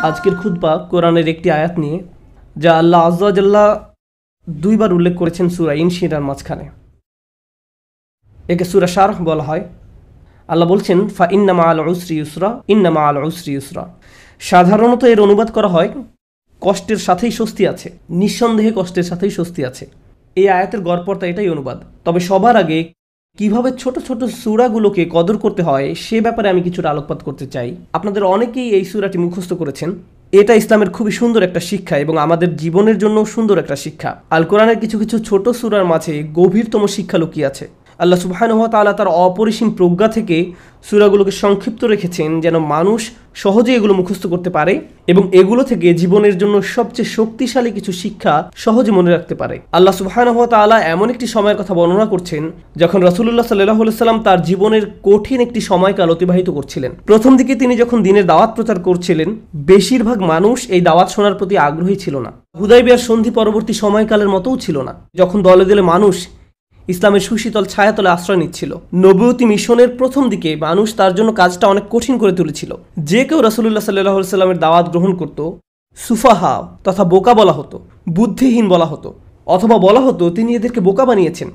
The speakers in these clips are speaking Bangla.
আজকের খুতবা কোরআনের একটি আয়াত নিয়ে, যা আল্লাহ আজ্জা ওয়া জাল্লা দুইবার উল্লেখ করেছেন সূরা ইনশিরার মাঝখানে। একে সূরা শারহ বলা হয়। আল্লাহ বলছেন, ফা ইন্না মাআল উসরি ইউসরা, ইন্না মাআল উসরি ইউসরা। সাধারণত এর অনুবাদ করা হয় কষ্টের সাথেই স্বস্তি আছে, নিঃসন্দেহে কষ্টের সাথেই স্বস্তি আছে। এই আয়াতের গড়পড়তা এটাই অনুবাদ। তবে সবার আগে কিভাবে ছোট ছোট সূরাগুলোকে কদর করতে হয় সে ব্যাপারে আমি কিছুটা আলোকপাত করতে চাই। আপনাদের অনেকেই এই সূরাটি মুখস্থ করেছেন। এটা ইসলামের খুবই সুন্দর একটা শিক্ষা এবং আমাদের জীবনের জন্য সুন্দর একটা শিক্ষা। আল কোরআনের কিছু কিছু ছোট সূরার মাঝে গভীরতম শিক্ষা লুকিয়ে আছে। আল্লাহ সুবহানাহু ওয়া তাআলা তার অপরিসীম প্রজ্ঞা থেকে সূরাগুলোকে সংক্ষিপ্ত রেখেছেন যেন মানুষ সহজে এগুলো মুখস্থ করতে পারে এবং এগুলো থেকে জীবনের জন্য সবচেয়ে শক্তিশালী কিছু শিক্ষা সহজে মনে রাখতে পারে। আল্লাহ সুবহানাহু ওয়া তাআলা এমন একটি সময়ের কথা বর্ণনা করছেন যখন রাসূলুল্লাহ সাল্লাল্লাহু আলাইহি সাল্লাম তার জীবনের কঠিন একটি সময়কাল অতিবাহিত করছিলেন। প্রথম দিকে তিনি যখন দ্বীনের দাওয়াত প্রচার করছিলেন, বেশিরভাগ মানুষ এই দাওয়াত শোনার প্রতি আগ্রহী ছিল না। হুদায়বিয়ার সন্ধি পরবর্তী সময়কালের মতোও ছিল না, যখন দলে দলে মানুষ ইসলামের সুশীতল ছায়াতলে আশ্রয় নিচ্ছিল। নবুয়তি মিশনের প্রথম দিকে মানুষ তার জন্য কাজটা অনেক কঠিন করে তুলেছিল। যে কেউ রাসূলুল্লাহ সাল্লাল্লাহু আলাইহি সাল্লামের দাওয়াত গ্রহণ করত, সুফাহা তথা বোকা বলা হতো, বুদ্ধিহীন বলা হতো, অথবা বলা হতো তিনি এদেরকে বোকা বানিয়েছেন।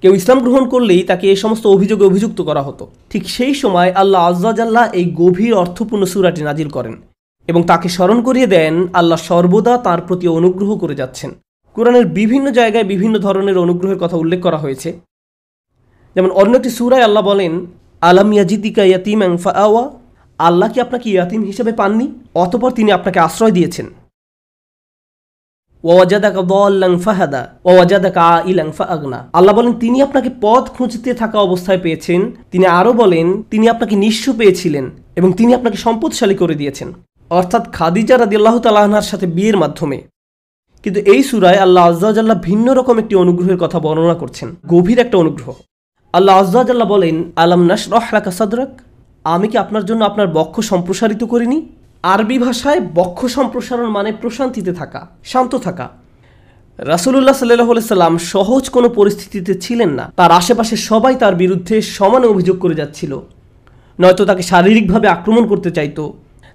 কেউ ইসলাম গ্রহণ করলেই তাকে এই সমস্ত অভিযোগে অভিযুক্ত করা হতো। ঠিক সেই সময় আল্লাহ আজ্জা ওয়া জাল্লা এই গভীর অর্থপূর্ণ সূরাটি নাজিল করেন এবং তাকে স্মরণ করিয়ে দেন আল্লাহ সর্বদা তার প্রতি অনুগ্রহ করে যাচ্ছেন। কোরআনের বিভিন্ন জায়গায় বিভিন্ন ধরনের অনুগ্রহের কথা উল্লেখ করা হয়েছে। যেমন অন্য একটি সূরায় আল্লাহ বলেন, আলাম ইয়াজিদিকা ইয়াতীমান ফাআওয়া, আল্লাহ কি আপনাকে ইয়াতীম হিসেবে পাননি, অতঃপর তিনি আপনাকে আশ্রয় দিয়েছেন। ওয়াজাদাকা দাল্লান ফাহাদা ওয়াজাদাকা আইলান ফাআগনা, আল্লাহ বলেন তিনি আপনাকে পথ খুঁজতে থাকা অবস্থায় পেয়েছেন। তিনি আরও বলেন তিনি আপনাকে নিঃস্ব পেয়েছিলেন এবং তিনি আপনাকে সম্পদশালী করে দিয়েছেন, অর্থাৎ খাদিজা রাদিয়াল্লাহু তাআলা আনহার সাথে বিয়ের মাধ্যমে। কিন্তু এই সূরায় আল্লাহ আজ্জা ওয়া জাল্লা ভিন্ন রকম একটি অনুগ্রহের কথা বর্ণনা করছেন, গভীর একটা অনুগ্রহ। আল্লাহ আজ্জা ওয়া জাল্লা বলেন, আলাম নাশরাহ লাকা সাদরাক, আমি কি আপনার জন্য আপনার বক্ষ সম্প্রসারিত করিনি। আরবি ভাষায় বক্ষ সম্প্রসারণ মানে প্রশান্তিতে থাকা, শান্ত থাকা। রাসূলুল্লাহ সাল্লাল্লাহু আলাইহি সাল্লাম সহজ কোনো পরিস্থিতিতে ছিলেন না। তার আশেপাশে সবাই তার বিরুদ্ধে সমানে অভিযোগ করে যাচ্ছিল, নয়তো তাকে শারীরিকভাবে আক্রমণ করতে চাইতো।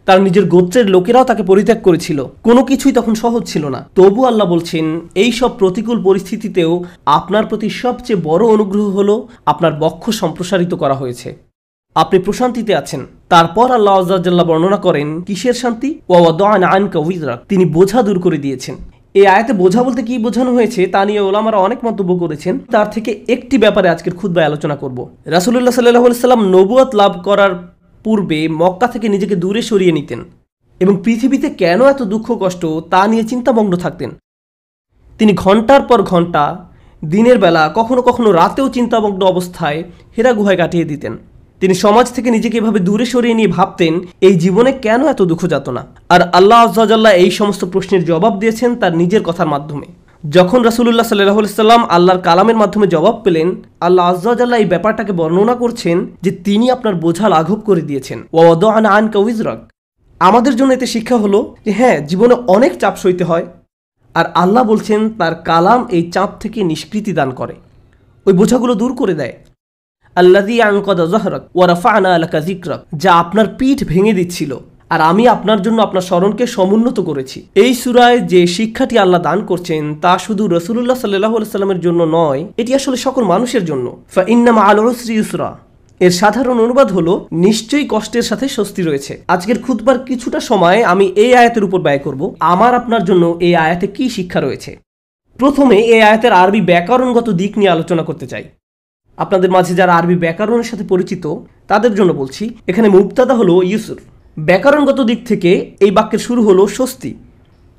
তার নিজের গোত্রের লোকেরাও তাকে পরিত্যাগ করেছিল। কোনো কিছুই তখন সহজ ছিল না। তবু আল্লাহ বলছেন, এই সব প্রতিকূল পরিস্থিতিতেও আপনার প্রতি সবচেয়ে বড় অনুগ্রহ হলো আপনার বক্ষ সম্প্রসারিত করা হয়েছে, আপনি প্রশান্তিতে আছেন। তারপর আল্লাহ আজ্জা ওয়া জাল্লা বর্ণনা করেন কিসের শান্তি, ওয়া ওয়াদা'না আনকা উযরাক, তিনি বোঝা দূর করে দিয়েছেন। এই আয়াতে বোঝা বলতে কি বোঝানো হয়েছে তা নিয়ে ওলামারা অনেক মন্তব্য করেছেন। তার থেকে একটি ব্যাপারে আজকের খুতবায় আলোচনা করব। রাসূলুল্লাহ সাল্লাল্লাহু আলাইহি সাল্লাম নবুয়ত লাভ করার পূর্বে মক্কা থেকে নিজেকে দূরে সরিয়ে নিতেন এবং পৃথিবীতে কেন এত দুঃখ কষ্ট তা নিয়ে চিন্তামগ্ন থাকতেন। তিনি ঘন্টার পর ঘন্টা দিনের বেলা, কখনো কখনো রাতেও চিন্তামগ্ন অবস্থায় হেরা গুহায় কাটিয়ে দিতেন। তিনি সমাজ থেকে নিজেকে এভাবে দূরে সরিয়ে নিয়ে ভাবতেন এই জীবনে কেন এত দুঃখ যাতনা। আর আল্লাহ আজ্জা ওয়া জাল্লা এই সমস্ত প্রশ্নের জবাব দিয়েছেন তার নিজের কথার মাধ্যমে। যখন রাসূলুল্লাহ সাল্লাল্লাহু আলাইহি সাল্লাম আল্লাহর কালামের মাধ্যমে জবাব পেলেন, আল্লাহ আজ্জা ওয়া জাল্লা এই ব্যাপারটাকে বর্ণনা করছেন যে তিনি আপনার বোঝা লাঘব করে দিয়েছেন। ওয়া ওয়াদা'না আনকা উযরাক, আমাদের জন্য এতে শিক্ষা হলো যে হ্যাঁ, জীবনে অনেক চাপ সইতে হয়, আর আল্লাহ বলছেন তার কালাম এই চাপ থেকে নিষ্কৃতি দান করে, ওই বোঝাগুলো দূর করে দেয়। আল্লাযী আনকাযা যাহরাক ওয়া রাফা'না লাকা যিকরাক, যা আপনার পিঠ ভেঙে দিচ্ছিল আর আমি আপনার জন্য আপনার স্মরণকে সমুন্নত করেছি। এই সূরায় যে শিক্ষাটি আল্লাহ দান করছেন তা শুধু রাসূলুল্লাহ সাল্লাল্লাহু আলাইহি সাল্লামের জন্য নয়, এটি আসলে সকল মানুষের জন্য। ফা ইন্না মাআল উসরি ইউসরা, এর সাধারণ অনুবাদ হলো নিশ্চয়ই কষ্টের সাথে স্বস্তি রয়েছে। আজকের খুতবার কিছুটা সময় আমি এই আয়াতের উপর ব্যয় করব। আমার আপনার জন্য এই আয়াতে কি শিক্ষা রয়েছে। প্রথমে এই আয়াতের আরবি ব্যাকরণগত দিক নিয়ে আলোচনা করতে চাই। আপনাদের মাঝে যারা আরবি ব্যাকরণের সাথে পরিচিত তাদের জন্য বলছি, এখানে মুবতাদা হলো ইউসুর। ব্যাকরণগত দিক থেকে এই বাক্যের শুরু হলো স্বস্তি।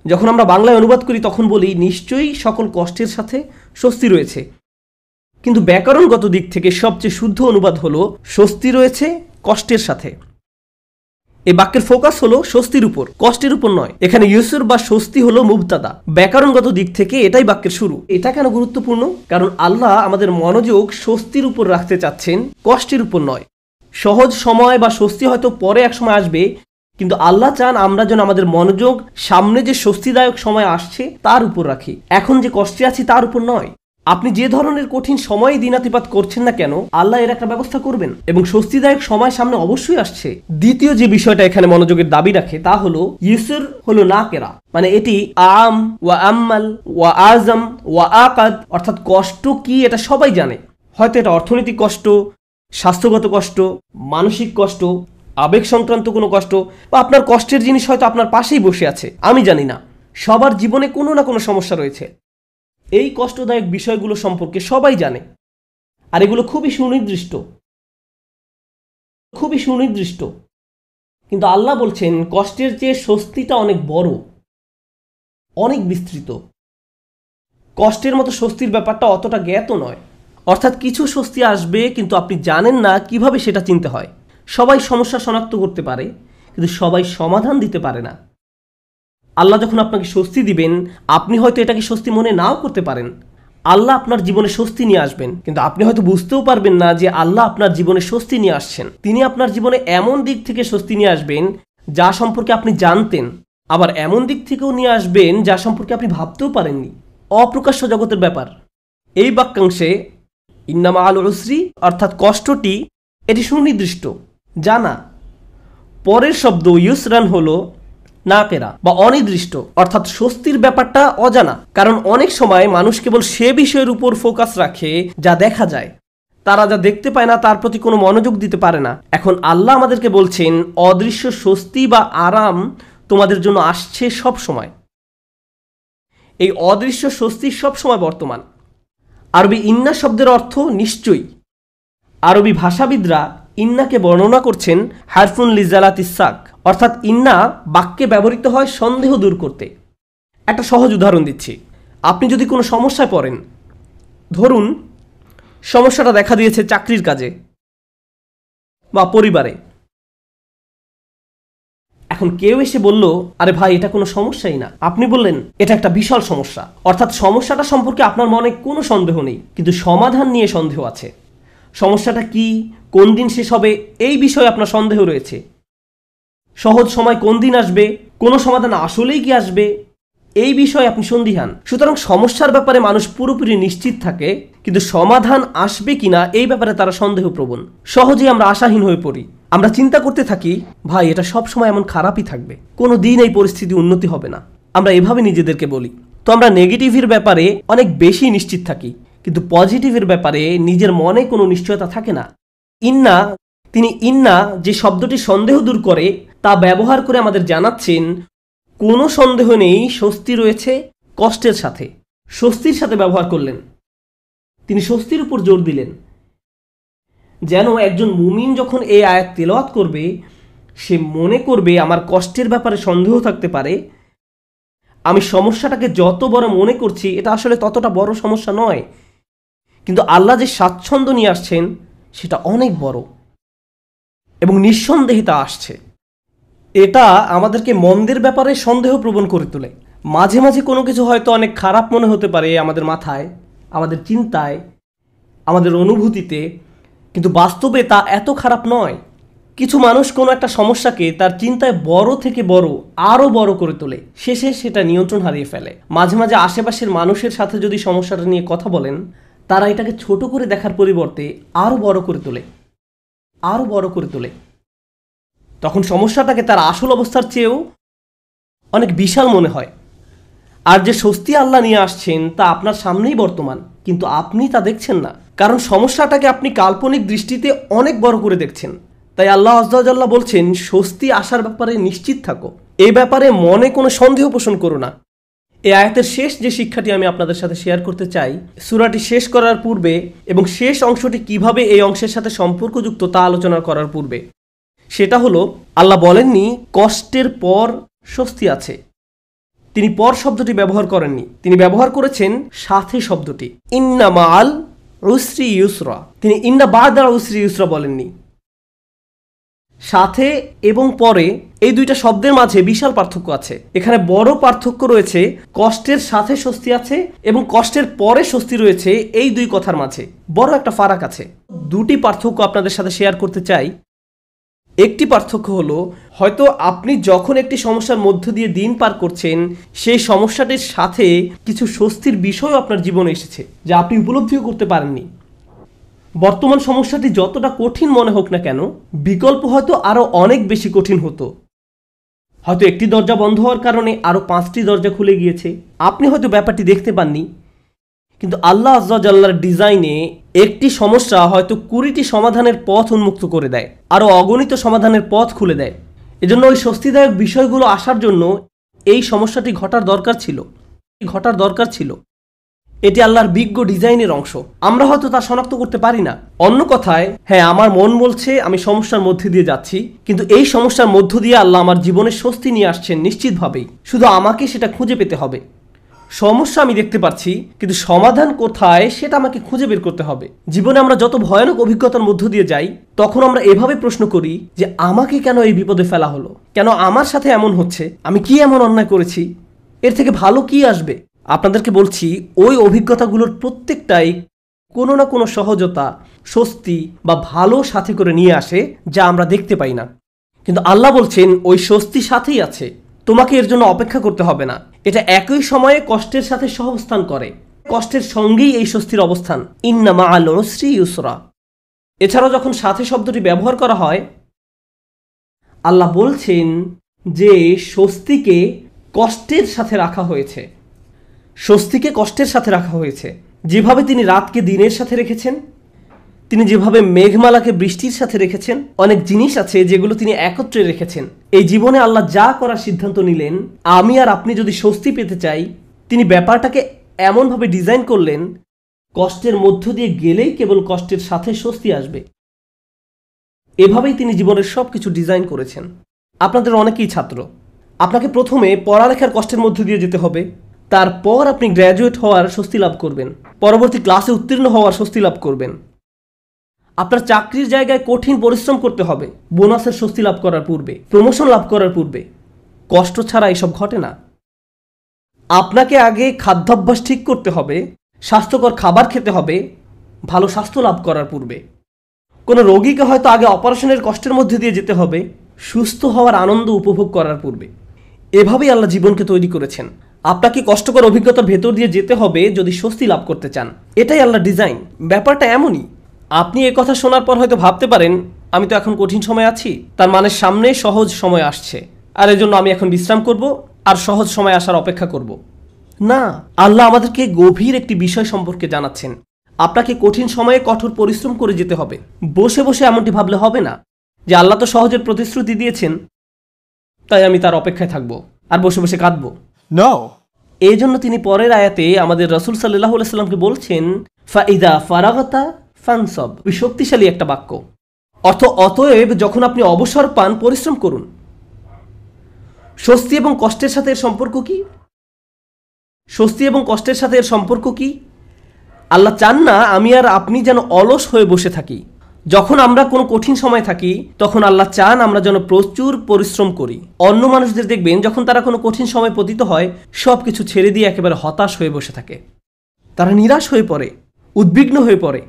যখন আমরা বাংলায় অনুবাদ করি তখন বলি নিশ্চয়ই সকল কষ্টের সাথে স্বস্তি রয়েছে, কিন্তু ব্যাকরণগত দিক থেকে সবচেয়ে শুদ্ধ অনুবাদ হলো স্বস্তি রয়েছে কষ্টের সাথে। এই বাক্যের ফোকাস হলো স্বস্তির উপর, কষ্টের উপর নয়। এখানে ইউসুর বা স্বস্তি হলো মুবতাদা। ব্যাকরণগত দিক থেকে এটাই বাক্যের শুরু। এটা কেন গুরুত্বপূর্ণ? কারণ আল্লাহ আমাদের মনোযোগ স্বস্তির উপর রাখতে চাচ্ছেন, কষ্টের উপর নয়। সহজ সময় বা স্বস্তি হয়তো পরে এক সময় আসবে, কিন্তু আল্লাহ চান আমরা যেন আমাদের মনোযোগ সামনে যে স্বস্তিদায়ক সময় আসছে তার উপর রাখি, এখন যে কষ্টে আছি তার উপর নয়। আপনি যে ধরনের কঠিন সময়ে দিনাতিপাত করছেন না কেন, আল্লাহ এর একটা ব্যবস্থা করবেন এবং স্বস্তিদায়ক সময় সামনে অবশ্যই আসছে। দ্বিতীয় যে বিষয়টা এখানে মনোযোগের দাবি রাখে তা হলো ইউসর হলো নাকেরা, মানে এটি আম ওয়া আম্মাল ওয়া আজম ওয়া আকাদ, অর্থাৎ কষ্ট কি এটা সবাই জানে। হয়তো এটা অর্থনৈতিক কষ্ট, স্বাস্থ্যগত কষ্ট, মানসিক কষ্ট, আবেগ সংক্রান্ত কোনো কষ্ট, বা আপনার কষ্টের জিনিস হয়তো আপনার পাশেই বসে আছে, আমি জানি না। সবার জীবনে কোনো না কোনো সমস্যা রয়েছে। এই কষ্টদায়ক বিষয়গুলো সম্পর্কে সবাই জানে, আর এগুলো খুবই সুনির্দিষ্ট। কিন্তু আল্লাহ বলছেন কষ্টের চেয়ে স্বস্তিটা অনেক বড়, অনেক বিস্তৃত। কষ্টের মতো স্বস্তির ব্যাপারটা অতটা জ্ঞাত নয়। অর্থাৎ কিছু স্বস্তি আসবে কিন্তু আপনি জানেন না কিভাবে সেটা চিনতে হয়। সবাই সমস্যা শনাক্ত করতে পারে কিন্তু সবাই সমাধান দিতে পারে না। আল্লাহ যখন আপনাকে স্বস্তি দিবেন, আপনি হয়তো এটাকে স্বস্তি মনে নাও করতে পারেন। আল্লাহ আপনার জীবনে স্বস্তি নিয়ে আসবেন, কিন্তু আপনি হয়তো বুঝতেও পারবেন না যে আল্লাহ আপনার জীবনে স্বস্তি নিয়ে আসছেন। তিনি আপনার জীবনে এমন দিক থেকে স্বস্তি নিয়ে আসবেন যা সম্পর্কে আপনি জানতেন, আবার এমন দিক থেকেও নিয়ে আসবেন যা সম্পর্কে আপনি ভাবতেও পারেননি। অপ্রকাশ্য জগতের ব্যাপার। এই বাক্যাংশে ইন্নামা আল উসরি অর্থাৎ কষ্টটি এটি সুনির্দিষ্ট, জানা। পরের শব্দ ইউসরান হলো নাকেরা বা অনির্দিষ্ট, অর্থাৎ স্বস্তির ব্যাপারটা অজানা। কারণ অনেক সময় মানুষ কেবল সে বিষয়ের উপর ফোকাস রাখে যা দেখা যায়। তারা যা দেখতে পায় না তার প্রতি কোনো মনোযোগ দিতে পারে না। এখন আল্লাহ আমাদেরকে বলছেন অদৃশ্য স্বস্তি বা আরাম তোমাদের জন্য আসছে সব সময়। এই অদৃশ্য স্বস্তি সব সময় বর্তমান। আরবি ইন্না শব্দের অর্থ নিশ্চয়ই। আরবি ভাষাবিদরা ইন্নাকে বর্ণনা করছেন হারফুন লিজালাতিস সাক, অর্থাৎ ইন্না বাক্যে ব্যবহৃত হয় সন্দেহ দূর করতে। একটা সহজ উদাহরণ দিচ্ছি। আপনি যদি কোনো সমস্যায় পড়েন, ধরুন সমস্যাটা দেখা দিয়েছে চাকরির কাজে বা পরিবারে। এখন কেউ এসে বলল, আরে ভাই এটা কোনো সমস্যাই না। আপনি বললেন এটা একটা বিশাল সমস্যা, অর্থাৎ সমস্যাটা সম্পর্কে আপনার মনে কোনো সন্দেহ নেই, কিন্তু সমাধান নিয়ে সন্দেহ আছে। সমস্যাটা কি, কোন দিন শেষ হবে, এই বিষয়ে আপনার সন্দেহ রয়েছে। সহজ সময় কোন দিন আসবে, কোনো সমাধান আসলেই কি আসবে, এই বিষয়ে আপনি সন্দিহান। সুতরাং সমস্যার ব্যাপারে মানুষ পুরোপুরি নিশ্চিত থাকে, কিন্তু সমাধান আসবে কিনা এই ব্যাপারে তারা সন্দেহপ্রবণ। সহজেই আমরা আশাহীন হয়ে পড়ি। আমরা চিন্তা করতে থাকি, ভাই এটা সব সময় এমন খারাপই থাকবে, কোনো দিন এই পরিস্থিতি উন্নতি হবে না। আমরা এভাবে নিজেদেরকে বলি। তো আমরা নেগেটিভের ব্যাপারে অনেক বেশি নিশ্চিত থাকি, কিন্তু পজিটিভের ব্যাপারে নিজের মনে কোনো নিশ্চয়তা থাকে না। ইন্না যে শব্দটি সন্দেহ দূর করে তা ব্যবহার করে আমাদের জানাচ্ছেন কোনো সন্দেহ নেই, স্বস্তি রয়েছে কষ্টের সাথে। স্বস্তির সাথে ব্যবহার করলেন, তিনি স্বস্তির উপর জোর দিলেন। যেন একজন মুমিন যখন এই আয়াত তেলাওয়াত করবে, সে মনে করবে আমার কষ্টের ব্যাপারে সন্দেহ থাকতে পারে, আমি সমস্যাটাকে যত বড় মনে করছি এটা আসলে ততটা বড় সমস্যা নয়, কিন্তু আল্লাহ যে স্বাচ্ছন্দ্য নিয়ে আসছেন সেটা অনেক বড় এবং নিঃসন্দেহে তা আসছে। এটা আমাদেরকে মন্দের ব্যাপারে সন্দেহপ্রবণ করে তোলে। মাঝে মাঝে কোনো কিছু হয়তো অনেক খারাপ মনে হতে পারে আমাদের মাথায়, আমাদের চিন্তায়, আমাদের অনুভূতিতে, কিন্তু বাস্তবে তা এত খারাপ নয়। কিছু মানুষ কোনো একটা সমস্যাকে তার চিন্তায় বড় থেকে বড়, আরও বড় করে তোলে, শেষে সেটা নিয়ন্ত্রণ হারিয়ে ফেলে। মাঝে মাঝে আশেপাশের মানুষের সাথে যদি সমস্যাটা নিয়ে কথা বলেন, তারা এটাকে ছোট করে দেখার পরিবর্তে আরও বড় করে তোলে। তখন সমস্যাটাকে তার আসল অবস্থার চেয়েও অনেক বিশাল মনে হয়। আর যে স্বস্তি আল্লাহ নিয়ে আসছেন তা আপনার সামনেই বর্তমান, কিন্তু আপনি তা দেখছেন না, কারণ সমস্যাটাকে আপনি কাল্পনিক দৃষ্টিতে অনেক বড় করে দেখছেন। তাই আল্লাহ আযজা ওয়া জাল্লা বলছেন স্বস্তি আসার ব্যাপারে নিশ্চিত থাকো, এই ব্যাপারে মনে কোনো সন্দেহ পোষণ করো না। এই আয়াতের শেষ যে শিক্ষাটি আমি আপনাদের সাথে শেয়ার করতে চাই, সূরাটি শেষ করার পূর্বে এবং শেষ অংশটি কিভাবে এই অংশের সাথে সম্পর্কযুক্ত তা আলোচনা করার পূর্বে, সেটা হলো আল্লাহ বলেননি কষ্টের পর স্বস্তি আছে। তিনি পর শব্দটি ব্যবহার করেননি, তিনি ব্যবহার করেছেন সাথে শব্দটি, ইন্না মাআল উসরি ইউসরা। তিনি ইন্না বা'দাল উসরি ইউসরা বলেননি। সাথে এবং পরে এই দুইটা শব্দের মাঝে বিশাল পার্থক্য আছে। এখানে বড় পার্থক্য রয়েছে কষ্টের সাথে স্বস্তি আছে এবং কষ্টের পরে স্বস্তি রয়েছে, এই দুই কথার মাঝে বড় একটা ফারাক আছে। দুটি পার্থক্য আপনাদের সাথে শেয়ার করতে চাই। একটি পার্থক্য হলো হয়তো আপনি যখন একটি সমস্যার মধ্য দিয়ে দিন পার করছেন, সেই সমস্যাটির সাথে কিছু স্বস্তির বিষয় আপনার জীবনে এসেছে যা আপনি উপলব্ধিও করতে পারেননি। বর্তমান সমস্যাটি যতটা কঠিন মনে হোক না কেন, বিকল্প হয়তো আরো অনেক বেশি কঠিন হতো। হয়তো একটি দরজা বন্ধ হওয়ার কারণে আরো 5টি দরজা খুলে গিয়েছে। আপনি হয়তো ব্যাপারটি দেখতে পাননি, কিন্তু আল্লাহ আজ্জা জাল্লার ডিজাইনে একটি সমস্যা হয়তো 20টি সমাধানের পথ উন্মুক্ত করে দেয়, আরো অগণিত সমাধানের পথ খুলে দেয়। এজন্য ওই স্বস্তিদায়ক বিষয়গুলো আসার জন্য এই সমস্যাটি ঘটার দরকার ছিল। এটি আল্লাহর বিজ্ঞ ডিজাইনের অংশ। আমরা হয়তো তা শনাক্ত করতে পারি না। অন্য কথায়, হ্যাঁ, আমার মন বলছে আমি সমস্যার মধ্যে দিয়ে যাচ্ছি, কিন্তু এই সমস্যার মধ্য দিয়ে আল্লাহ আমার জীবনে স্বস্তি নিয়ে আসছেন নিশ্চিতভাবেই। শুধু আমাকে সেটা খুঁজে পেতে হবে। সমস্যা আমি দেখতে পাচ্ছি, কিন্তু সমাধান কোথায় সেটা আমাকে খুঁজে বের করতে হবে। জীবনে আমরা যত ভয়ানক অভিজ্ঞতার মধ্য দিয়ে যাই, তখন আমরা এভাবে প্রশ্ন করি যে আমাকে কেন এই বিপদে ফেলা হলো, কেন আমার সাথে এমন হচ্ছে, আমি কি এমন অন্যায় করেছি, এর থেকে ভালো কি আসবে। আপনাদেরকে বলছি, ওই অভিজ্ঞতাগুলোর প্রত্যেকটাই কোনো না কোনো সহজতা, স্বস্তি বা ভালো সাথে করে নিয়ে আসে যা আমরা দেখতে পাই না। কিন্তু আল্লাহ বলছেন ওই স্বস্তি সাথেই আছে, তোমাকে এর জন্য অপেক্ষা করতে হবে না। এটা একই সময়ে কষ্টের সাথে সহাবস্থান করে। কষ্টের সঙ্গেই এই স্বস্তির অবস্থান। ইন্না মাআল উসরি ইউসরা। এছাড়াও যখন সাথে শব্দটি ব্যবহার করা হয়, আল্লাহ বলছেন যে স্বস্তিকে কষ্টের সাথে রাখা হয়েছে। স্বস্তিকে কষ্টের সাথে রাখা হয়েছে। যেভাবে তিনি রাতকে দিনের সাথে রেখেছেন, তিনি যেভাবে মেঘমালাকে বৃষ্টির সাথে রেখেছেন, অনেক জিনিস আছে যেগুলো তিনি একত্রে রেখেছেন। এই জীবনে আল্লাহ যা করার সিদ্ধান্ত নিলেন, আমি আর আপনি যদি স্বস্তি পেতে চাই, তিনি ব্যাপারটাকে এমনভাবে ডিজাইন করলেন, কষ্টের মধ্য দিয়ে গেলেই কেবল কষ্টের সাথে স্বস্তি আসবে। এভাবেই তিনি জীবনের সব কিছু ডিজাইন করেছেন। আপনাদের অনেকেই ছাত্র। আপনাকে প্রথমে পড়ালেখার কষ্টের মধ্য দিয়ে যেতে হবে, তারপর আপনি গ্র্যাজুয়েট হওয়ার স্বস্তি লাভ করবেন, পরবর্তী ক্লাসে উত্তীর্ণ হওয়ার স্বস্তি লাভ করবেন। আপনার চাকরির জায়গায় কঠিন পরিশ্রম করতে হবে বোনাসের স্বস্তি লাভ করার পূর্বে, প্রমোশন লাভ করার পূর্বে। কষ্ট ছাড়া এসব ঘটে না। আপনাকে আগে খাদ্যাভ্যাস ঠিক করতে হবে, স্বাস্থ্যকর খাবার খেতে হবে ভালো স্বাস্থ্য লাভ করার পূর্বে। কোনো রোগীকে হয়তো আগে অপারেশনের কষ্টের মধ্যে দিয়ে যেতে হবে সুস্থ হওয়ার আনন্দ উপভোগ করার পূর্বে। এভাবেই আল্লাহ জীবনকে তৈরি করেছেন। আপনাকে কষ্টকর অভিজ্ঞতার ভেতর দিয়ে যেতে হবে যদি স্বস্তি লাভ করতে চান। এটাই আল্লাহ ডিজাইন। ব্যাপারটা এমনই। আপনি এ কথা শোনার পর হয়তো ভাবতে পারেন, আমি তো এখন কঠিন সময় আছি, তার মানে সামনে সহজ সময় আসছে, আর এজন্য আমি এখন বিশ্রাম করব আর সহজ সময় আসার অপেক্ষা করব। না, আল্লাহ আমাদেরকে গভীর একটি বিষয় সম্পর্কে জানাচ্ছেন। আপনাকে কঠিন সময়ে কঠোর পরিশ্রম করে যেতে হবে। বসে বসে এমনটি ভাবলে হবে না যে আল্লাহ তো সহজের প্রতিশ্রুতি দিয়েছেন, তাই আমি তার অপেক্ষায় থাকবো আর বসে বসে কাঁদবো। No. এই জন্য তিনি পরের আয়াতে আমাদের রাসূল সাল্লাল্লাহু আলাইহি সাল্লামকে বলছেন, ফাইদা ফারাগতা ফানসব। শক্তিশালী একটা বাক্য। অতএব যখন আপনি অবসর পান, পরিশ্রম করুন। স্বস্তি এবং কষ্টের সাথে এর সম্পর্ক কি? স্বস্তি এবং কষ্টের সাথে এর সম্পর্ক কি? আল্লাহ চান না আমি আর আপনি যেন অলস হয়ে বসে থাকি। যখন আমরা কোনো কঠিন সময় থাকি, তখন আল্লাহ চান আমরা যেন প্রচুর পরিশ্রম করি। অন্য মানুষদের দেখবেন যখন তারা কোনো কঠিন সময় পতিত হয়, সব কিছু ছেড়ে দিয়ে একেবারে হতাশ হয়ে বসে থাকে। তারা নিরাশ হয়ে পড়ে, উদ্বিগ্ন হয়ে পড়ে,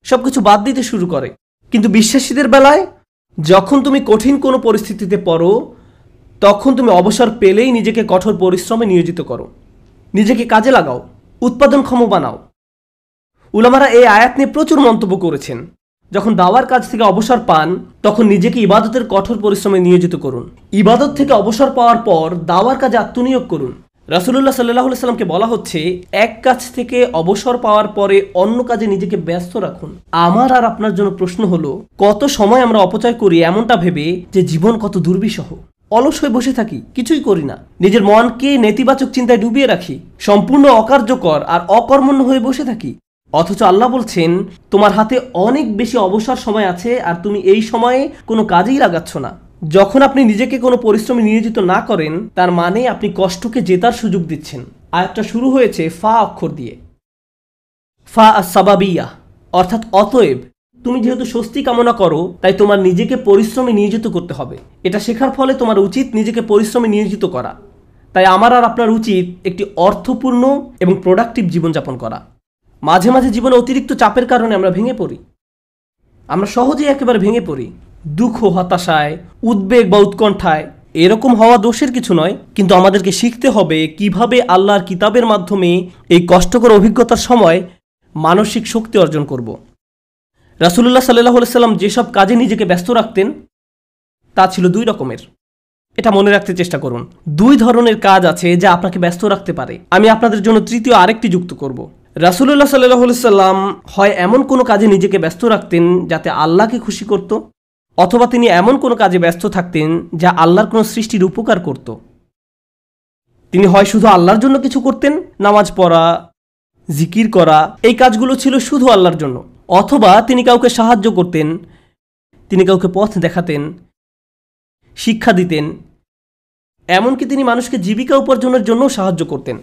সব কিছু বাদ দিতে শুরু করে। কিন্তু বিশ্বাসীদের বেলায় যখন তুমি কঠিন কোনো পরিস্থিতিতে পড়ো, তখন তুমি অবসর পেলেই নিজেকে কঠোর পরিশ্রমে নিয়োজিত করো, নিজেকে কাজে লাগাও, উৎপাদনক্ষম বানাও। উলামারা এই আয়াত নিয়ে প্রচুর মন্তব্য করেছেন। যখন দাওয়ার কাজ থেকে অবসর পান, তখন নিজেকে ইবাদতের কঠোর পরিশ্রমে নিয়োজিত করুন। ইবাদত থেকে অবসর পাওয়ার পর দাওয়ার কাজে আত্মনিয়োগ করুন। রাসূলুল্লাহ সাল্লাল্লাহু আলাইহি সাল্লামকে বলা হচ্ছে, এক কাজ থেকে অবসর পাওয়ার পরে অন্য কাজে নিজেকে ব্যস্ত রাখুন। আমার আর আপনার জন্য প্রশ্ন হলো, কত সময় আমরা অপচয় করি এমনটা ভেবে যে জীবন কত দুর্বিষহ। অলস হয়ে বসে থাকি, কিছুই করি না, নিজের মনকে নেতিবাচক চিন্তায় ডুবিয়ে রাখি, সম্পূর্ণ অকার্যকর আর অকর্মণ্য হয়ে বসে থাকি। অথচ আল্লাহ বলছেন, তোমার হাতে অনেক বেশি অবসর সময় আছে আর তুমি এই সময়ে কোনো কাজেই লাগাচ্ছ না। যখন আপনি নিজেকে কোনো পরিশ্রমে নিয়োজিত না করেন, তার মানে আপনি কষ্টকে জেতার সুযোগ দিচ্ছেন। আয়াতটা শুরু হয়েছে ফা অক্ষর দিয়ে, ফা আস-সাবাবিয়া, অর্থাৎ অতএব। তুমি যেহেতু স্বস্তি কামনা করো, তাই তোমার নিজেকে পরিশ্রমে নিয়োজিত করতে হবে। এটা শেখার ফলে তোমার উচিত নিজেকে পরিশ্রমে নিয়োজিত করা। তাই আমার আর আপনার উচিত একটি অর্থপূর্ণ এবং প্রোডাক্টিভ জীবনযাপন করা। মাঝে মাঝে জীবনে অতিরিক্ত চাপের কারণে আমরা ভেঙে পড়ি। আমরা সহজেই একেবারে ভেঙে পড়ি। দুঃখ, হতাশায়, উদ্বেগ বা উৎকণ্ঠায়। এরকম হওয়া দোষের কিছু নয়, কিন্তু আমাদেরকে শিখতে হবে কিভাবে আল্লাহর কিতাবের মাধ্যমে এই কষ্টকর অভিজ্ঞতার সময় মানসিক শক্তি অর্জন করব। রাসূলুল্লাহ সাল্লাল্লাহু আলাইহি সাল্লাম যেসব কাজে নিজেকে ব্যস্ত রাখতেন তা ছিল দুই রকমের। এটা মনে রাখতে চেষ্টা করুন। দুই ধরনের কাজ আছে যা আপনাকে ব্যস্ত রাখতে পারে। আমি আপনাদের জন্য তৃতীয় আরেকটি যুক্ত করব। রাসূলুল্লাহ সাল্লাল্লাহু আলাইহি সাল্লাম হয় এমন কোনো কাজে নিজেকে ব্যস্ত রাখতেন যাতে আল্লাহকে খুশি করত, অথবা তিনি এমন কোনো কাজে ব্যস্ত থাকতেন যা আল্লাহর কোনো সৃষ্টির উপকার করত। তিনি হয় শুধু আল্লাহর জন্য কিছু করতেন, নামাজ পড়া, জিকির করা, এই কাজগুলো ছিল শুধু আল্লাহর জন্য, অথবা তিনি কাউকে সাহায্য করতেন, তিনি কাউকে পথ দেখাতেন, শিক্ষা দিতেন, এমনকি তিনি মানুষকে জীবিকা উপার্জনের জন্য সাহায্য করতেন।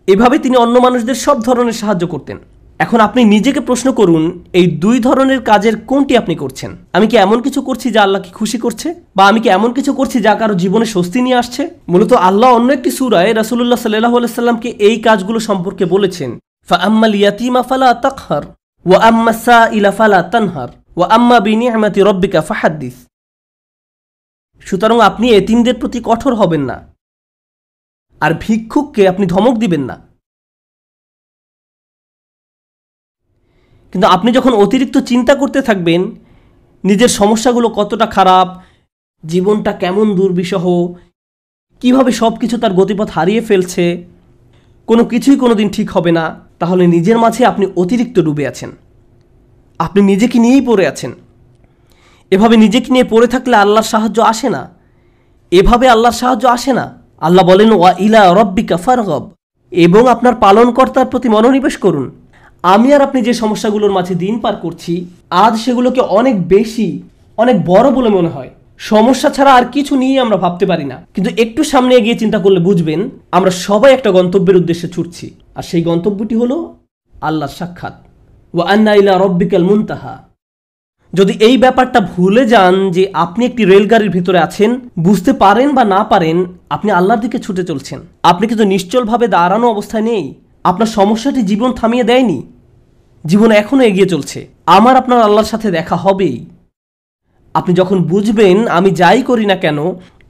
এভাবে তিনি অন্য মানুষদের সব ধরনের সাহায্য করতেন। এখন আপনি নিজেকে প্রশ্ন করুন, এই দুই ধরনের কাজের কোনটি আপনি করছেন? আমি কি এমন কিছু করছি যা আল্লাহকে খুশি করছে, বা আমি কি এমন কিছু করছি যা কারো জীবনে স্বস্তি নিয়ে আসছে? মূলত আল্লাহ অন্য একটি সূরায় রাসূলুল্লাহ সাল্লাল্লাহু আলাইহি সাল্লামকে এই কাজগুলো সম্পর্কে বলেছেন, ফাআম্মাল ইয়াতীমা ফালা তাকহার ওয়া আম্মাস সাইলা ফালা তানহার ওয়া আম্মা বিনি'মাতি রাব্বিকা ফাহাদ্দিস। সুতরাং আপনি এতিমদের প্রতি কঠোর হবেন না, আর ভিক্ষুককে আপনি ধমক দিবেন না। কিন্তু আপনি যখন অতিরিক্ত চিন্তা করতে থাকবেন নিজের সমস্যাগুলো কতটা খারাপ, জীবনটা কেমন দুর্বিষহ, কিভাবে সব কিছু তার গতিপথ হারিয়ে ফেলছে, কোনো কিছুই কোনোদিন ঠিক হবে না, তাহলে নিজের মাঝে আপনি অতিরিক্ত ডুবে আছেন। আপনি নিজেকে নিয়েই পড়ে আছেন। এভাবে নিজেকে নিয়ে পড়ে থাকলে আল্লাহর সাহায্য আসে না। এভাবে আল্লাহর সাহায্য আসে না। আল্লাহ বলেন, ওয়া ইলা রাব্বিকা ফারগাব, এবং আপনার পালনকর্তার প্রতি মনোনিবেশ করুন। আমি আর আপনি যে সমস্যাগুলোর মাঝে দিন পার করছি, আজ সেগুলোকে অনেক বেশি, অনেক বড় বলে মনে হয়। সমস্যা ছাড়া আর কিছু নিয়ে আমরা ভাবতে পারি না। কিন্তু একটু সামনে এগিয়ে চিন্তা করলে বুঝবেন আমরা সবাই একটা গন্তব্যের উদ্দেশ্যে ছুটছি, আর সেই গন্তব্যটি হলো আল্লাহর সাক্ষাৎ। ওয়া আন্না ইলা রাব্বিকাল মুনতাহা। যদি এই ব্যাপারটা ভুলে যান যে আপনি একটি রেলগাড়ির ভিতরে আছেন, বুঝতে পারেন বা না পারেন আপনি আল্লাহর দিকে ছুটে চলছেন। আপনি কিন্তু নিশ্চলভাবে দাঁড়ানো অবস্থায় নেই। আপনার সমস্যাটি জীবন থামিয়ে দেয়নি, জীবন এখনো এগিয়ে চলছে। আমার আপনার আল্লাহর সাথে দেখা হবেই। আপনি যখন বুঝবেন আমি যাই করি না কেন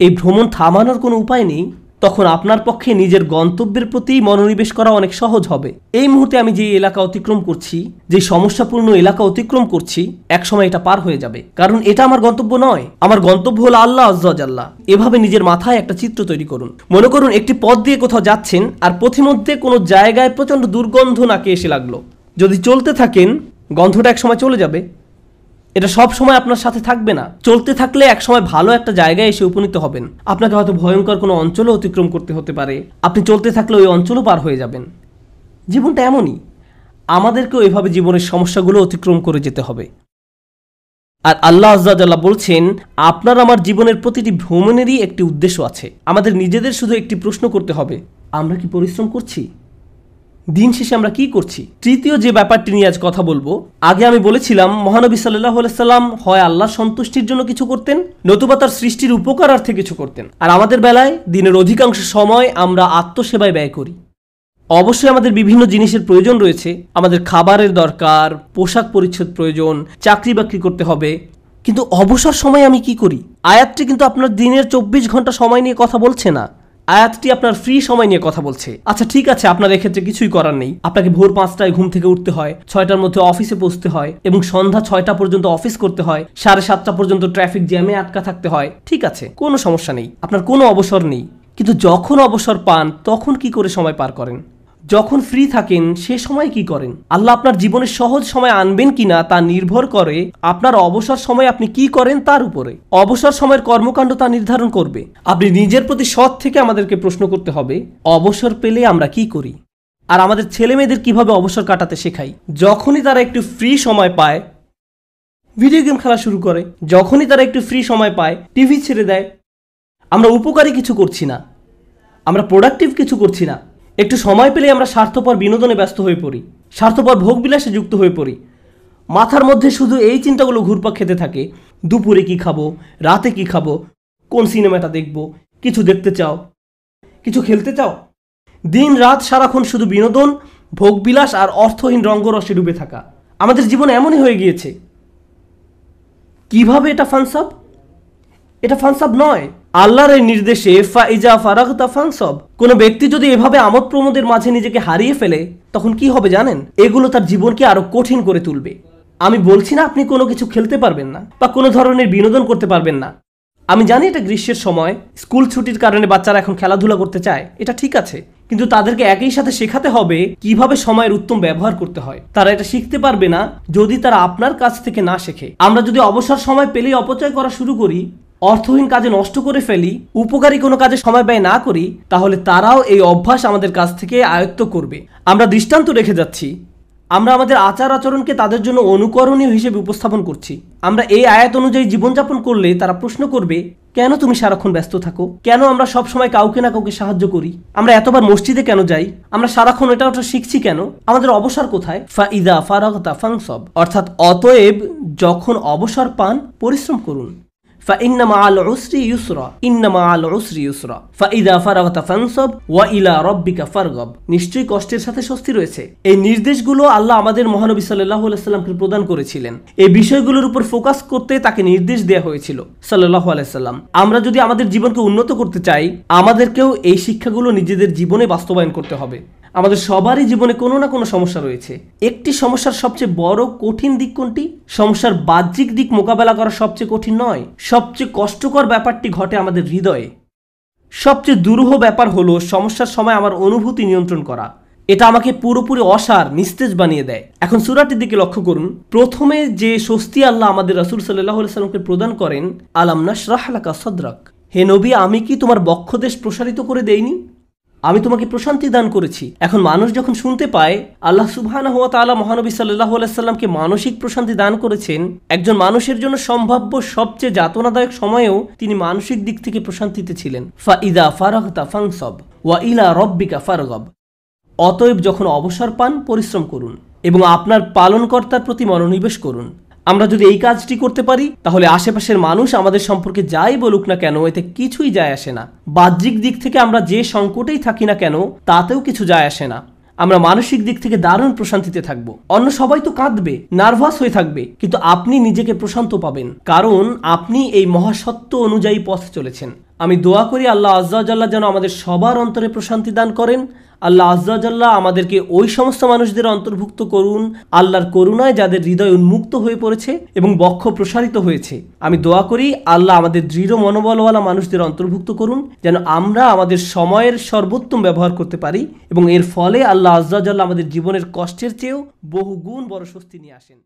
এই ভ্রমণ থামানোর কোনো উপায় নেই, তখন আপনার পক্ষে নিজের গন্তব্যের প্রতি মনোনিবেশ করা অনেক সহজ হবে। এই মুহূর্তে আমি যে এলাকা অতিক্রম করছি, যে সমস্যাপূর্ণ এলাকা অতিক্রম করছি, একসময় এটা পার হয়ে যাবে, কারণ এটা আমার গন্তব্য নয়। আমার গন্তব্য হলো আল্লাহ আযজা ওয়া জাল্লা। এভাবে নিজের মাথায় একটা চিত্র তৈরি করুন। মনে করুন একটি পথ দিয়ে কোথাও যাচ্ছেন, আর পথিমধ্যে কোনো জায়গায় প্রচণ্ড দুর্গন্ধ নাকে এসে লাগলো। যদি চলতে থাকেন গন্ধটা একসময় চলে যাবে। এটা সব সময় আপনার সাথে থাকবে না। চলতে থাকলে একসময় ভালো একটা জায়গায় এসে উপনীত হবেন। আপনাকে হয়তো ভয়ঙ্কর কোনো অঞ্চলও অতিক্রম করতে হতে পারে। আপনি চলতে থাকলে ওই অঞ্চলও পার হয়ে যাবেন। জীবনটা এমনই, আমাদেরকেও এভাবে জীবনের সমস্যাগুলো অতিক্রম করে যেতে হবে। আর আল্লাহ আযজা ওয়া জাল্লা বলছেন, আপনার আমার জীবনের প্রতিটি ভ্রমণেরই একটি উদ্দেশ্য আছে। আমাদের নিজেদের শুধু একটি প্রশ্ন করতে হবে, আমরা কি পরিশ্রম করছি? দিন শেষে আমরা কি করছি? তৃতীয় যে ব্যাপারটি নিয়ে আজ কথা বলবো, আগে আমি বলেছিলাম মহানবী সাল্লাল্লাহু আলাইহি সাল্লাম হয় আল্লাহর সন্তুষ্টির জন্য কিছু করতেন, নতুবা তার সৃষ্টির উপকারার্থে কিছু করতেন। আর আমাদের বেলায় দিনের অধিকাংশ সময় আমরা আত্মসেবায় ব্যয় করি। অবশ্যই আমাদের বিভিন্ন জিনিসের প্রয়োজন রয়েছে। আমাদের খাবারের দরকার, পোশাক পরিচ্ছদ প্রয়োজন, চাকরি বাকরি করতে হবে, কিন্তু অবসর সময় আমি কি করি? আয়াতটি কিন্তু আপনার দিনের 24 ঘন্টা সময় নিয়ে কথা বলছে না। আয়াতটি আপনার ফ্রি সময় নিয়ে কথা বলছে। আচ্ছা ঠিক আছে, আপনার এক্ষেত্রে কিছুই করার নেই। আপনাকে ভোর 5টায় ঘুম থেকে উঠতে হয়, 6টার মধ্যে অফিসে পৌঁছতে হয়, এবং সন্ধ্যা 6টা পর্যন্ত অফিস করতে হয়, 7:30 পর্যন্ত ট্রাফিক জ্যামে আটকা থাকতে হয়। ঠিক আছে, কোনো সমস্যা নেই, আপনার কোনো অবসর নেই। কিন্তু যখন অবসর পান তখন কি করে সময় পার করেন? যখন ফ্রি থাকেন সে সময় কি করেন? আল্লাহ আপনার জীবনে সহজ সময় আনবেন কিনা তা নির্ভর করে আপনার অবসর সময় আপনি কি করেন তার উপরে। অবসর সময়ের কর্মকাণ্ড তা নির্ধারণ করবে। আপনি নিজের প্রতি সৎ থেকে আমাদেরকে প্রশ্ন করতে হবে, অবসর পেলে আমরা কি করি? আর আমাদের ছেলে মেয়েদের কিভাবে অবসর কাটাতে শেখাই? যখনই তারা একটু ফ্রি সময় পায় ভিডিও গেম খেলা শুরু করে, যখনই তারা একটু ফ্রি সময় পায় টিভি ছেড়ে দেয়। আমরা উপকারী কিছু করছি না, আমরা প্রোডাক্টিভ কিছু করছি না। একটু সময় পেলে আমরা স্বার্থপর বিনোদনে ব্যস্ত হয়ে পড়ি, স্বার্থপর ভোগবিলাসে যুক্ত হয়ে পড়ি। মাথার মধ্যে শুধু এই চিন্তাগুলো ঘুরপাক খেতে থাকে, দুপুরে কি খাবো, রাতে কি খাবো, কোন সিনেমাটা দেখব, কিছু দেখতে চাও, কিছু খেলতে চাও। দিন রাত সারাক্ষণ শুধু বিনোদন, ভোগবিলাস আর অর্থহীন রঙ্গরসে ডুবে থাকা। আমাদের জীবন এমনই হয়ে গিয়েছে। কিভাবে এটা ফানসাব? এটা ফানসাব নয়। আল্লাহর এই নির্দেশে ফাইজা ফারাগতা ফানসাব। কোনো ব্যক্তি যদি এভাবে আমোদ প্রমোদের মাঝে নিজেকে হারিয়ে ফেলে তখন কি হবে জানেন? এগুলো তার জীবনকে আরো কঠিন করে তুলবে। আমি বলছি না আপনি কোনো কিছু খেলতে পারবেন না বা কোনো ধরনের বিনোদন করতে পারবেন না। আমি জানি এটা গ্রীষ্মের সময়, স্কুল ছুটির কারণে বাচ্চারা এখন খেলাধুলা করতে চায়, এটা ঠিক আছে, কিন্তু তাদেরকে একই সাথে শেখাতে হবে কিভাবে সময়ের উত্তম ব্যবহার করতে হয়। তারা এটা শিখতে পারবে না যদি তারা আপনার কাছ থেকে না শেখে। আমরা যদি অবসর সময় পেলেই অপচয় করা শুরু করি, অর্থহীন কাজে নষ্ট করে ফেলি, উপকারী কোনো কাজে সময় ব্যয় না করি, তাহলে তারাও এই অভ্যাস আমাদের কাছ থেকে আয়ত্ত করবে। আমরা দৃষ্টান্ত রেখে যাচ্ছি, আমরা আমাদের আচার আচরণকে তাদের জন্য অনুকরণীয় হিসেবে উপস্থাপন করছি। আমরা এই আয়াত অনুযায়ী জীবনযাপন করলে তারা প্রশ্ন করবে, কেন তুমি সারাক্ষণ ব্যস্ত থাকো? কেন আমরা সব সময় কাউকে না কাউকে সাহায্য করি? আমরা এতবার মসজিদে কেন যাই? আমরা সারাক্ষণ এটা ওটা শিখছি কেন? আমাদের অবসর কোথায়? ফাইদা ফারাগতা ফানসাব, অর্থাৎ অতএব যখন অবসর পান পরিশ্রম করুন। فإن مع العسر يسرا إن مع العسر يسرا فإذا فرغت فانصب وإلى ربك فارغب। নিশ্চয়ই কষ্টের সাথে স্বস্তি রয়েছে। এই নির্দেশগুলো আল্লাহ আমাদের মহানবী সাল্লাল্লাহু আলাইহি সাল্লামকে প্রদান করেছিলেন। এই বিষয়গুলোর উপর ফোকাস করতে তাকে নির্দেশ দেওয়া হয়েছিল সাল্লাল্লাহু আলাইহি সাল্লাম। আমরা যদি আমাদের জীবনকে উন্নত করতে চাই, আমাদেরকেও এই শিক্ষাগুলো নিজেদের জীবনে বাস্তবায়ন করতে হবে। আমাদের সবারই জীবনে কোনো না কোনো সমস্যা রয়েছে। একটি সমস্যার সবচেয়ে বড় কঠিন দিক কোনটি? সমস্যার বাহ্যিক দিক মোকাবেলা করা সবচেয়ে কঠিন নয়, সবচেয়ে কষ্টকর ব্যাপারটি ঘটে আমাদের হৃদয়ে। সবচেয়ে দুরূহ ব্যাপার হলো সমস্যার সময় আমার অনুভূতি নিয়ন্ত্রণ করা। এটা আমাকে পুরোপুরি অসার, নিস্তেজ বানিয়ে দেয়। এখন সূরাটির দিকে লক্ষ্য করুন। প্রথমে যে স্বস্তি আল্লাহ আমাদের রাসূল সাল্লাল্লাহু আলাইহি সাল্লামকে প্রদান করেন, আলাম নাশরাহ লাকা সাদরাক, হে নবী, আমি কি তোমার বক্ষদেশ প্রসারিত করে দেইনি? আমি তোমাকে প্রশান্তি দান করেছি। এখন মানুষ যখন শুনতে পায় আল্লাহ সুবহানাহু ওয়া তাআলা মহানবী সাল্লাল্লাহু আলাইহি সাল্লামকে মানসিক প্রশান্তি দান করেছেন, একজন মানুষের জন্য সম্ভাব্য সবচেয়ে যাতনাদায়ক সময়েও তিনি মানসিক দিক থেকে প্রশান্তিতে ছিলেন। ফাইদা ফারাগতা ফানসাব ওয়া ইলা রাব্বিকা ফারগাব, অতএব যখন অবসর পান পরিশ্রম করুন এবং আপনার পালনকর্তার প্রতি মনোনিবেশ করুন। আমরা যদি এই কাজটি করতে পারি তাহলে আশেপাশের মানুষ আমাদের সম্পর্কে যাই বলুক না কেন এতে কিছুই যায় আসে না। বাহ্যিক দিক থেকে আমরা যে সংকটেই থাকি না কেন তাতেও কিছু যায় আসে না। আমরা মানসিক দিক থেকে দারুণ প্রশান্তিতে থাকব। অন্য সবাই তো কাঁদবে, নার্ভাস হয়ে থাকবে, কিন্তু আপনি নিজেকে প্রশান্ত পাবেন, কারণ আপনি এই মহাসত্য অনুযায়ী পথ চলেছেন। আমি দোয়া করি আল্লাহ আজ্জা ওয়া জাল্লা যেন আমাদের সবার অন্তরে প্রশান্তি দান করেন। আল্লাহ আজ্জা ওয়া জাল্লা আমাদেরকে ওই সমস্ত মানুষদের অন্তর্ভুক্ত করুন আল্লাহর করুণায় যাদের হৃদয় উন্মুক্ত হয়ে পড়েছে এবং বক্ষ প্রসারিত হয়েছে। আমি দোয়া করি আল্লাহ আমাদের দৃঢ় মনোবলওয়ালা মানুষদের অন্তর্ভুক্ত করুন, যেন আমরা আমাদের সময়ের সর্বোত্তম ব্যবহার করতে পারি এবং এর ফলে আল্লাহ আজ্জা ওয়া জাল্লা আমাদের জীবনের কষ্টের চেয়েও বহুগুণ বড় স্বস্তি নিয়ে আসেন।